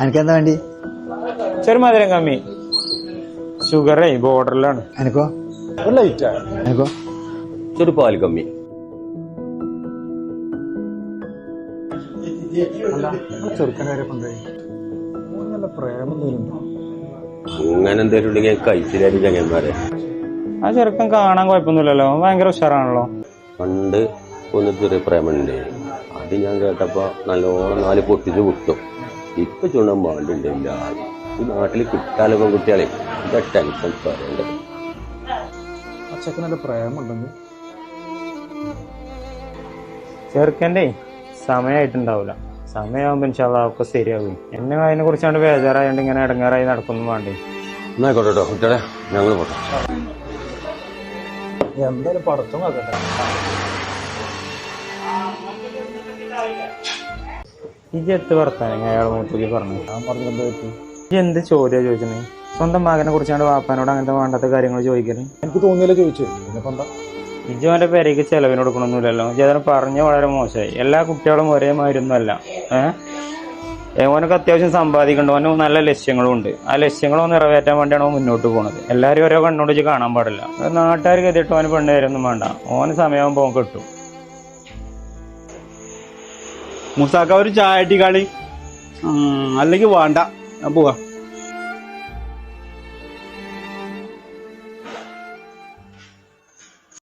എനിക്കെന്താ വേണ്ടി? ചെറു മധുരം കമ്മി, ഷുഗറേ ബോർഡറിലാണ്. എനിക്കോ? ഒരു ലൈറ്റാ. എനിക്കോ? ചെറു പാൽ കമ്മി. അങ്ങനെ എന്തേലും ഉണ്ടെങ്കിൽ കഴിച്ചില്ലായിരുന്നു ചങ്ങന്മാരെ. ആ ചെറുക്കൻ കാണാൻ കുഴപ്പമൊന്നുമില്ലല്ലോ, ഭയങ്കര ഉഷാറാണല്ലോ. പണ്ട് ഒന്ന് ചെറിയ പ്രേമുണ്ട്, അത് ഞാൻ കേട്ടപ്പോ നല്ലോണം 4 പൊട്ടിച്ച് വിട്ടു. ഇപ്പൊ ചുണ്ടാൻ പാടില്ല. ഈ നാട്ടിൽ കിട്ടാലോ പെൺകുട്ടികളെ, ഇതാ ടെൻഷൻ പറയേണ്ടത്. ചെറുക്കൻ്റെ സമയമായിട്ടുണ്ടാവില്ല. സമയമാകുമ്പോ ഇൻഷാല്ലാ ഒക്കെ ശരിയാകും. എന്നെ അതിനെ കുറിച്ചാണ്ട് ബേജാറായോണ്ട് ഇങ്ങനെ ഇടങ്ങാറായി നടക്കുന്നു വേണ്ടേ. എന്നായിക്കോട്ടെ കേട്ടോ കുട്ടികളെ, ഞങ്ങൾ പോട്ടെ. എന്തായാലും പടത്തും നോക്കട്ടെ. ഇജെത്ത് വർത്താനം അയാൾ മൂത്തേക്ക് പറഞ്ഞു. ഞാൻ പറഞ്ഞു എന്താ പറ്റി? എന്ത് ചോദ്യം ചോദിച്ചേ? സ്വന്തം മകനെ കുറിച്ചാണ്ട് വാപ്പാനോട് അങ്ങനത്തെ വേണ്ടാത്ത കാര്യങ്ങൾ ചോദിക്കല്. എനിക്ക് തോന്നിയല്ലോ ചോദിച്ചു. ഇജോന്റെ പേരേക്ക് ചെലവിന് കൊടുക്കണമൊന്നുമില്ലല്ലോ. ഇജതിനെ പറഞ്ഞ വളരെ മോശമായി. എല്ലാ കുട്ടികളും ഒരേ മാതിരിയൊന്നുമല്ല. ഓനൊക്കെ അത്യാവശ്യം സമ്പാദിക്കണ്ട, ഓന് നല്ല ലക്ഷ്യങ്ങളും ഉണ്ട്. ആ ലക്ഷ്യങ്ങളോ നിറവേറ്റാൻ വേണ്ടിയാണ് മുന്നോട്ട് പോകുന്നത്. എല്ലാവരും ഓരോ കണ്ണോട് വെച്ച് കാണാൻ പാടില്ല. നാട്ടുകാർ കരുതിയിട്ട് ഓന് പെണ്ണ് തരൊന്നും വേണ്ട. ഓന് സമയമാകുമ്പോൾ ഓൻ കിട്ടും. മുസാക്ക ഒരു ചായ അടിക്കാളി, അല്ലെങ്കിൽ വേണ്ട, ഞാൻ പോവാ.